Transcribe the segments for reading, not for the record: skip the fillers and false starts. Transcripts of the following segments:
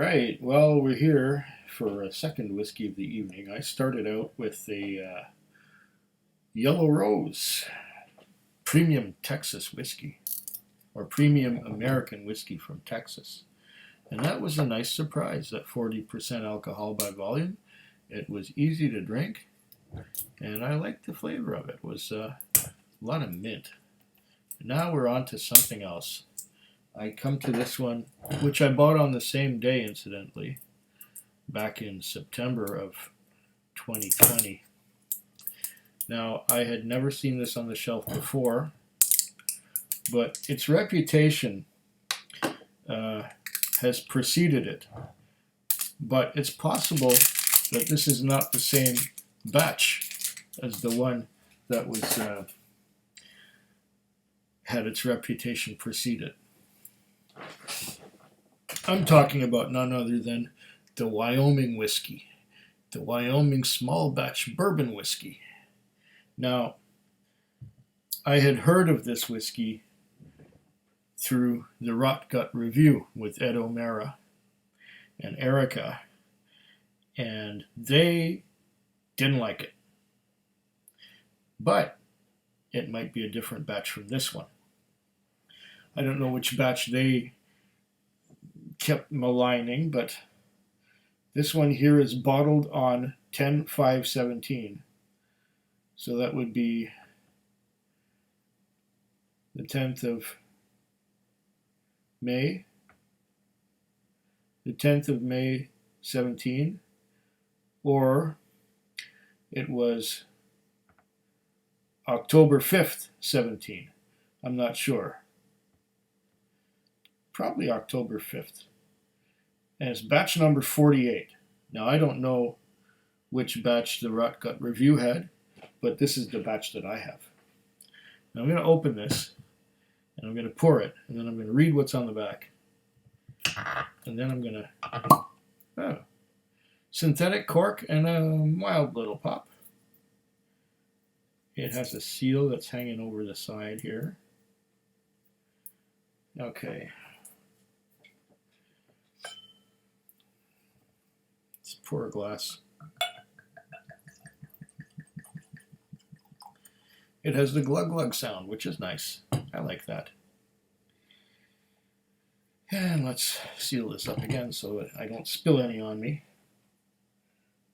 right, well, we're here for a second whiskey of the evening. I started out with a Yellow Rose Premium Texas whiskey, or Premium American whiskey from Texas. And that was a nice surprise, that 40% alcohol by volume. It was easy to drink, and I liked the flavor of it. It was a lot of mint. Now we're on to something else. I come to this one, which I bought on the same day, incidentally, back in September of 2020. Now, I had never seen this on the shelf before, but its reputation has preceded it. But it's possible that this is not the same batch as the one that was had its reputation preceded. I'm talking about none other than the Wyoming whiskey, the Wyoming small batch bourbon whiskey. Now, I had heard of this whiskey through the Rot Gut Review with Ed O'Mara and Erica, and they didn't like it. But it might be a different batch from this one. I don't know which batch they kept maligning, but this one here is bottled on 10/5/17. So that would be the 10th of May, the 10th of May 17, or it was October 5th 17. I'm not sure. Probably October 5th. And it's batch number 48. Now, I don't know which batch the Rot Gut Review had, but this is the batch that I have. Now, I'm going to open this, and I'm going to pour it, and then I'm going to read what's on the back. And then I'm going to... synthetic cork and a mild little pop. It has a seal that's hanging over the side here. Okay. Let's pour a glass. It has the glug glug sound, which is nice. I like that. And let's seal this up again so that I don't spill any on me.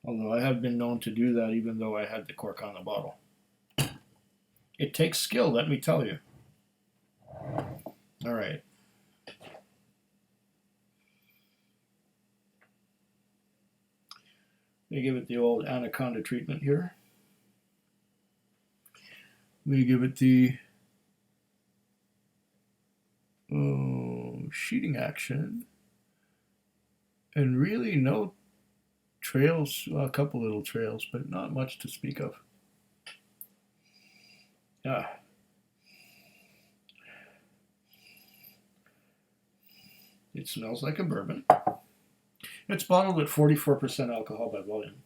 Although I have been known to do that even though I had the cork on the bottle. It takes skill, let me tell you. All right. We give it the old anaconda treatment here. We give it the sheeting action. And really no trails, well, a couple little trails, but not much to speak of. It smells like a bourbon. It's bottled at 44% alcohol by volume.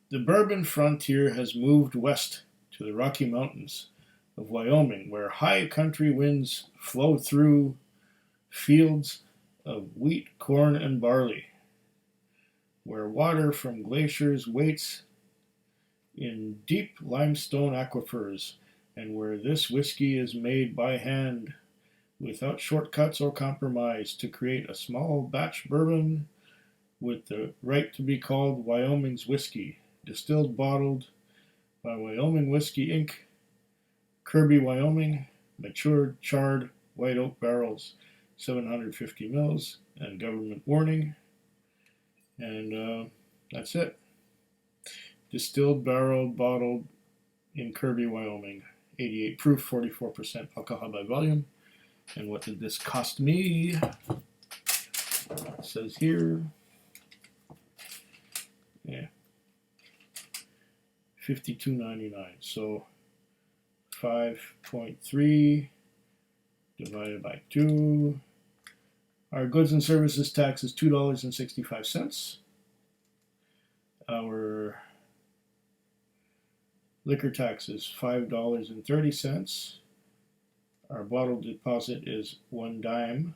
The bourbon frontier has moved west to the Rocky Mountains of Wyoming, where high country winds flow through fields of wheat, corn, and barley, where water from glaciers waits in deep limestone aquifers, and where this whiskey is made by hand without shortcuts or compromise to create a small batch bourbon with the right to be called Wyoming's whiskey, distilled, bottled by Wyoming Whiskey Inc., Kirby, Wyoming, matured, charred, white oak barrels, 750 mils, and government warning. And that's it. Distilled, barreled, bottled in Kirby, Wyoming. 88 proof, 44% alcohol by volume. And what did this cost me? It says here, yeah, $52.99. So 5.3 divided by 2. Our goods and services tax is $2.65. Our liquor tax is $5.30. Our bottle deposit is $1.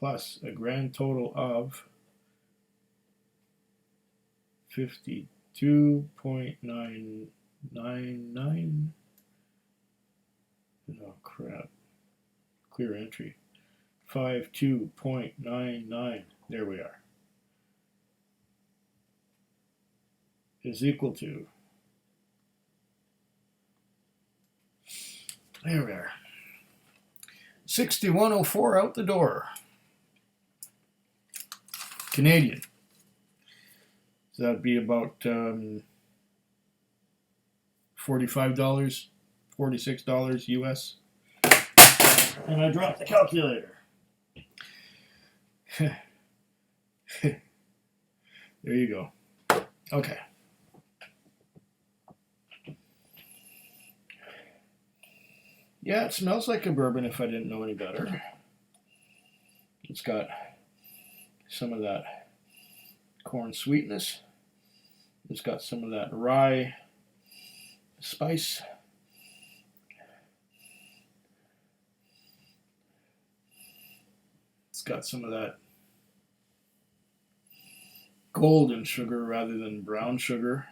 plus a grand total of 52.999. Oh crap. Clear entry. 52.99. There we are. Is equal to. There we are. 6104 out the door. Canadian. So that'd be about $45, $46 US. And I dropped the calculator. There you go. Okay. Yeah, it smells like a bourbon if I didn't know any better. It's got some of that corn sweetness. It's got some of that rye spice. It's got some of that golden sugar rather than brown sugar.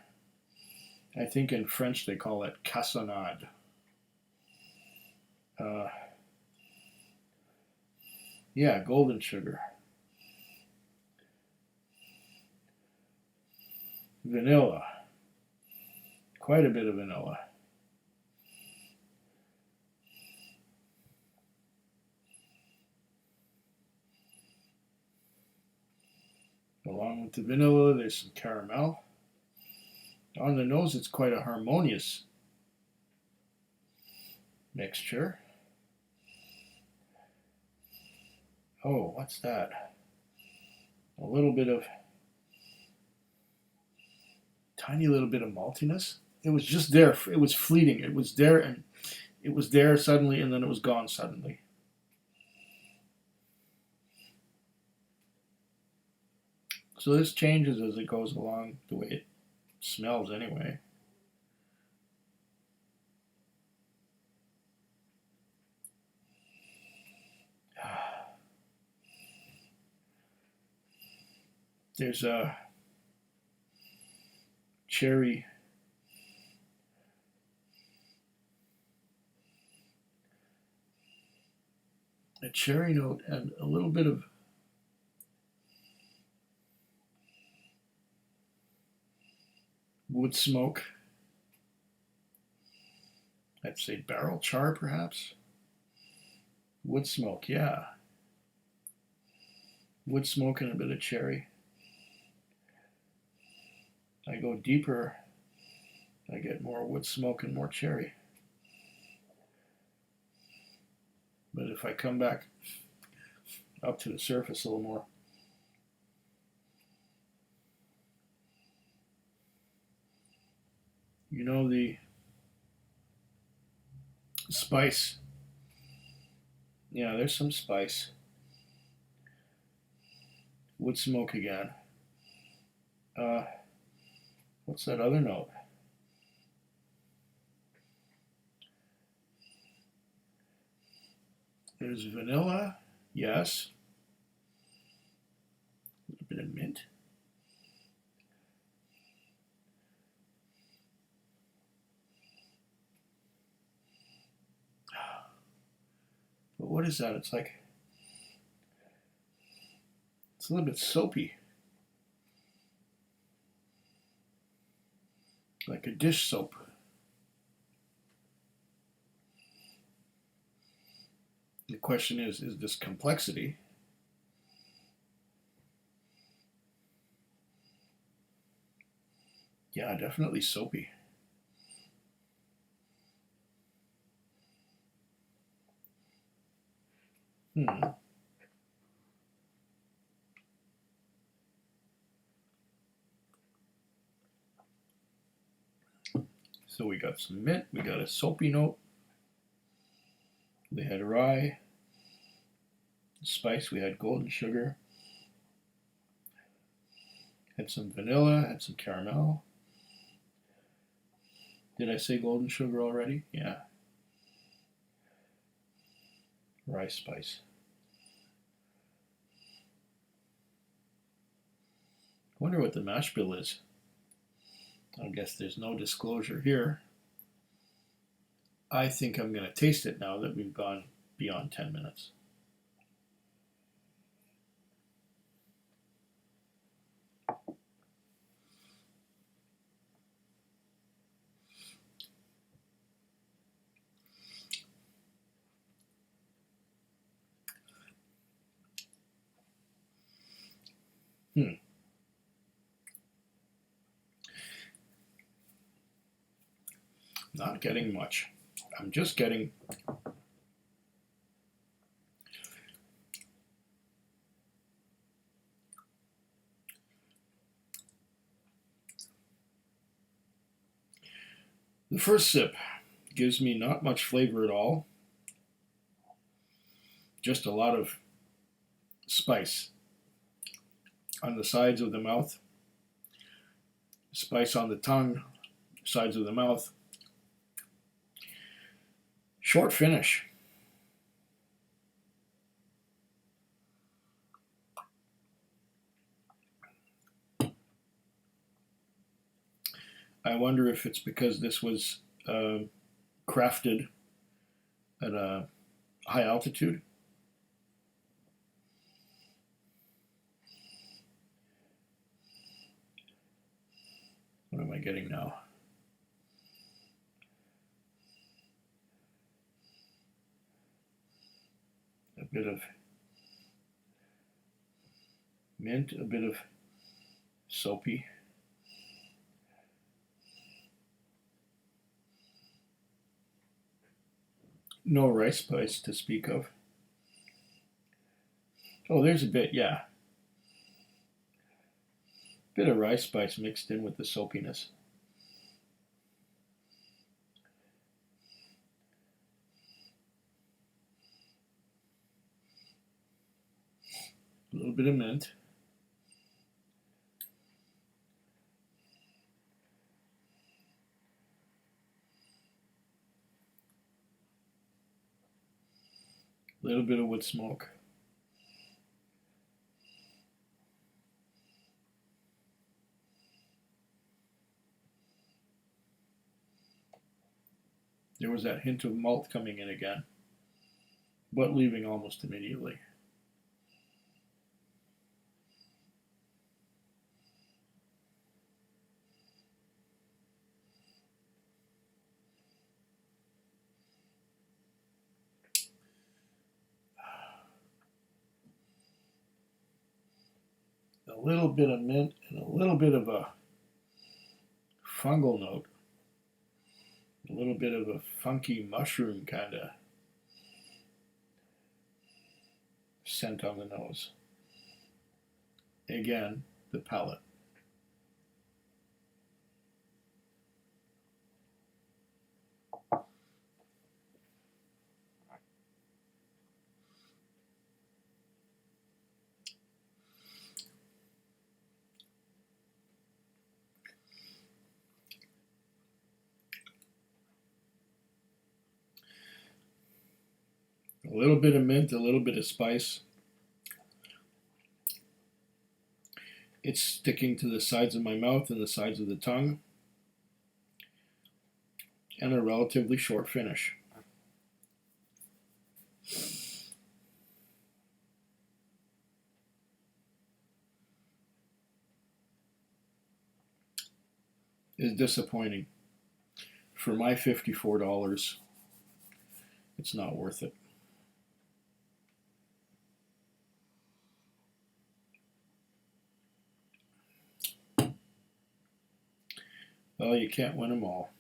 I think in French they call it cassonade. Yeah, golden sugar. Vanilla. Quite a bit of vanilla. Along with the vanilla, there's some caramel. On the nose, it's quite a harmonious mixture. Oh, what's that? A little bit of, tiny little bit of maltiness. It was just there. It was fleeting. It was there, and it was there suddenly, and then it was gone suddenly. So this changes as it goes along, the way it smells anyway. There's a cherry note and a little bit of wood smoke. I'd say barrel char, perhaps. Wood smoke, yeah. Wood smoke and a bit of cherry. I go deeper, I get more wood smoke and more cherry. But if I come back up to the surface a little more, you know, the spice. Yeah, there's some spice. Wood smoke again. What's that other note? There's vanilla, yes. A little bit of mint. But what is that? It's like, it's a little bit soapy. Like a dish soap. The question is this complexity? Yeah, definitely soapy. So we got some mint, we got a soapy note. We had rye, spice, we had golden sugar, had some vanilla, had some caramel. Did I say golden sugar already? Yeah. Rye spice. Wonder what the mash bill is. I guess there's no disclosure here. I think I'm going to taste it now that we've gone beyond 10 minutes. Not getting much. I'm just getting the first sip gives me not much flavor at all. Just a lot of spice on the sides of the mouth, spice on the tongue, sides of the mouth. Short finish. I wonder if it's because this was crafted at a high altitude. What am I getting now? A bit of mint, a bit of soapy. No rice spice to speak of. Oh, there's a bit, yeah. Bit of rice spice mixed in with the soapiness. A little bit of mint. A little bit of wood smoke. There was that hint of malt coming in again, but leaving almost immediately. A little bit of mint and a little bit of a fungal note. A little bit of a funky mushroom kind of scent on the nose. Again, the palate. A little bit of mint, a little bit of spice. It's sticking to the sides of my mouth and the sides of the tongue. And a relatively short finish. Is disappointing. For my $54, it's not worth it. Well, you can't win them all.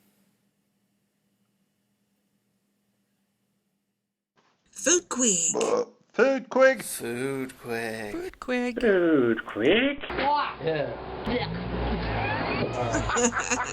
Food Quig. Food Quig. Food Quig. Food Quig. Food Quig. Yeah.